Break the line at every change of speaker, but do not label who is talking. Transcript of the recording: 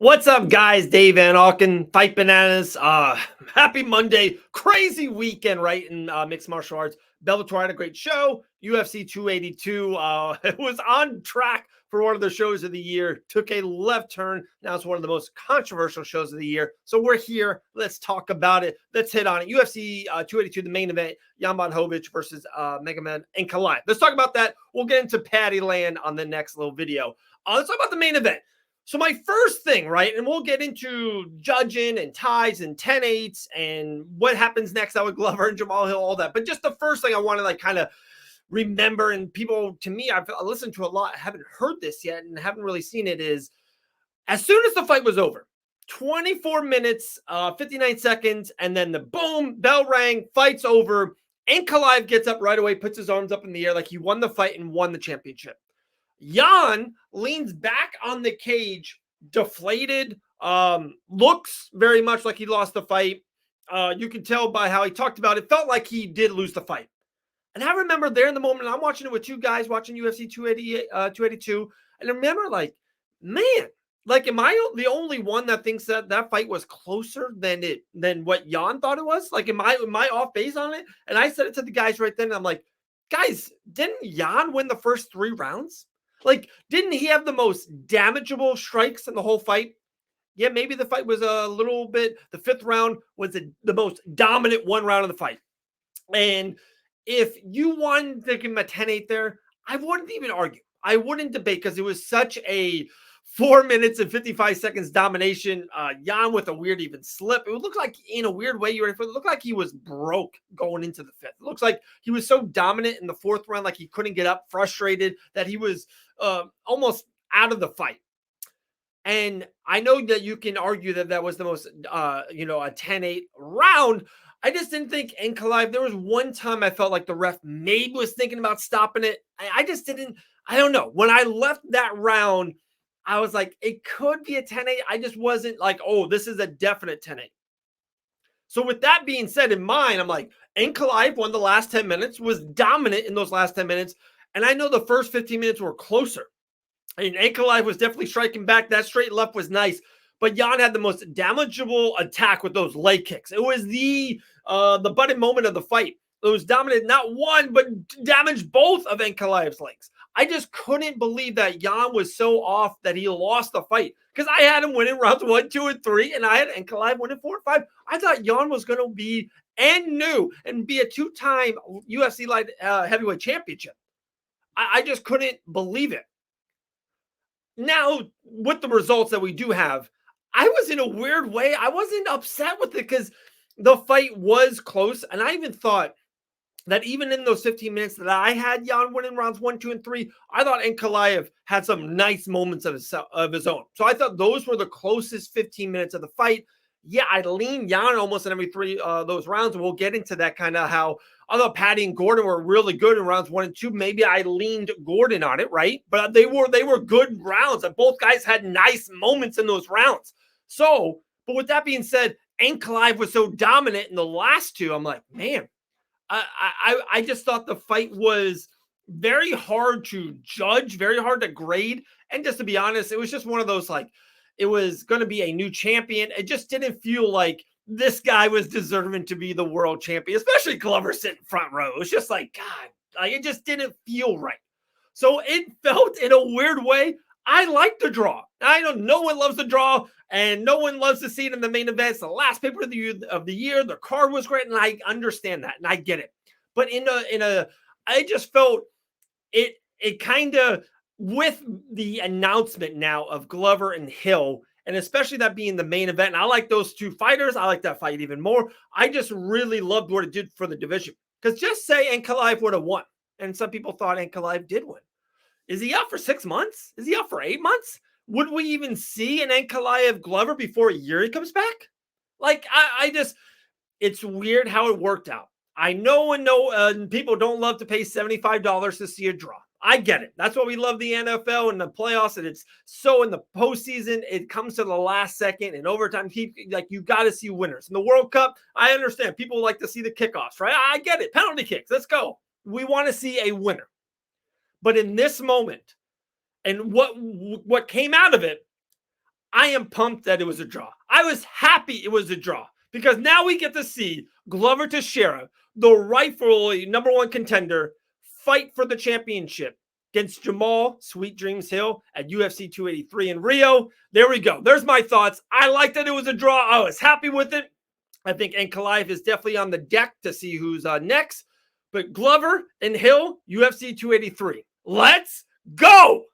What's up, guys? Dave Van Auken, Fight Bananas. Happy Monday. Crazy weekend, right? In mixed martial arts. Bellator had a great show. UFC 282. It was on track for one of the shows of the year. Took a left turn. Now it's one of the most controversial shows of the year. So we're here. Let's talk about it. Let's hit on it. UFC 282, the main event. Jan Blachowicz versus Megaman Ankalaev. Let's talk about that. We'll get into Patty Land on the next little video. Let's talk about the main event. So my first thing, right, and we'll get into judging and ties and 10-8s and what happens next out with Glover and Jamal Hill, all that. But just the first thing I want to kind of remember, and people, to me, I've listened to a lot, I haven't heard this yet and haven't really seen it, is as soon as the fight was over, 24 minutes, 59 seconds, and then the boom, bell rang, fight's over. Ankalaev gets up right away, puts his arms up in the air like he won the fight and won the championship. Jan leans back on the cage, deflated, looks very much like he lost the fight. You can tell by how he talked about it. Felt like he did lose the fight. And I remember there in the moment, I'm watching it with two guys watching UFC 282. And I remember man, am I the only one that thinks that that fight was closer than what Jan thought it was? Am I off base on it? And I said it to the guys right then. And I'm like, guys, didn't Jan win the first 3 rounds? Didn't he have the most damageable strikes in the whole fight? Yeah, maybe the fight was a little bit, the 5th round was the most dominant one round of the fight. And if you wanted to give him a 10-8 there, I wouldn't even argue. I wouldn't debate because it was such a 4 minutes and 55 seconds domination. Jan with a weird even slip. It would look like, in a weird way, it looked like he was broke going into the 5th. It looks like he was so dominant in the 4th round, like he couldn't get up, frustrated, that he was almost out of the fight. And I know that you can argue that that was the most, a 10-8 round. I just didn't think Ankalaev, there was one time I felt like the ref maybe was thinking about stopping it. I just didn't, I don't know. When I left that round, I was like, it could be a 10-8. I just wasn't like, oh, this is a definite 10-8. So with that being said in mind, I'm like, Ankalaev won the last 10 minutes, was dominant in those last 10 minutes. And I know the first 15 minutes were closer. I mean, Ankalaev was definitely striking back. That straight left was nice. But Jan had the most damageable attack with those leg kicks. It was the button moment of the fight. It was dominant, not one, but damaged both of Ankalaev's legs. I just couldn't believe that Jan was so off that he lost the fight. Because I had him winning rounds 1, 2, and 3, and I had Ankalaev winning 4 and 5. I thought Jan was going to be and be a 2-time UFC light heavyweight championship. I just couldn't believe it. Now, with the results that we do have, I was in a weird way. I wasn't upset with it because the fight was close. And I even thought that even in those 15 minutes that I had Jan winning rounds 1, 2, and 3, I thought Ankalaev had some nice moments of his own. So I thought those were the closest 15 minutes of the fight. Yeah, I leaned Jan almost in every 3 those rounds. And we'll get into that kind of how, although Patty and Gordon were really good in rounds 1 and 2, maybe I leaned Gordon on it, right? But they were good rounds, and both guys had nice moments in those rounds. So, but with that being said, Ankalaev was so dominant in the last 2. I'm like, man, I just thought the fight was very hard to judge, very hard to grade. And just to be honest, it was just one of those, it was going to be a new champion. It just didn't feel like this guy was deserving to be the world champion, especially Glover sitting front row. It was just like, God, it just didn't feel right. So it felt in a weird way. I like the draw. I know no one loves the draw, and no one loves to see it in the main event. It's the last paper of the year. The card was great, and I understand that, and I get it. But I just felt it kind of, with the announcement now of Glover and Hill, and especially that being the main event. And I like those 2 fighters. I like that fight even more. I just really loved what it did for the division. Because just say Ankalaev would have won, and some people thought Ankalaev did win. Is he out for 6 months? Is he out for 8 months? Would we even see an Ankalaev Glover before a year he comes back? It's weird how it worked out. I know people don't love to pay $75 to see a draw. I get it. That's why we love the NFL and the playoffs. And it's so in the postseason, it comes to the last second and overtime. You got to see winners. In the World Cup, I understand. People like to see the kickoffs, right? I get it. Penalty kicks. Let's go. We want to see a winner. But in this moment, and what came out of it, I am pumped that it was a draw. I was happy it was a draw because now we get to see Glover Teixeira, the rightfully #1 contender, fight for the championship against Jamal Sweet Dreams Hill at UFC 283 in Rio. There we go. There's my thoughts. I like that it was a draw. I was happy with it. I think Ankalaev is definitely on the deck to see who's next. But Glover and Hill, UFC 283. Let's go!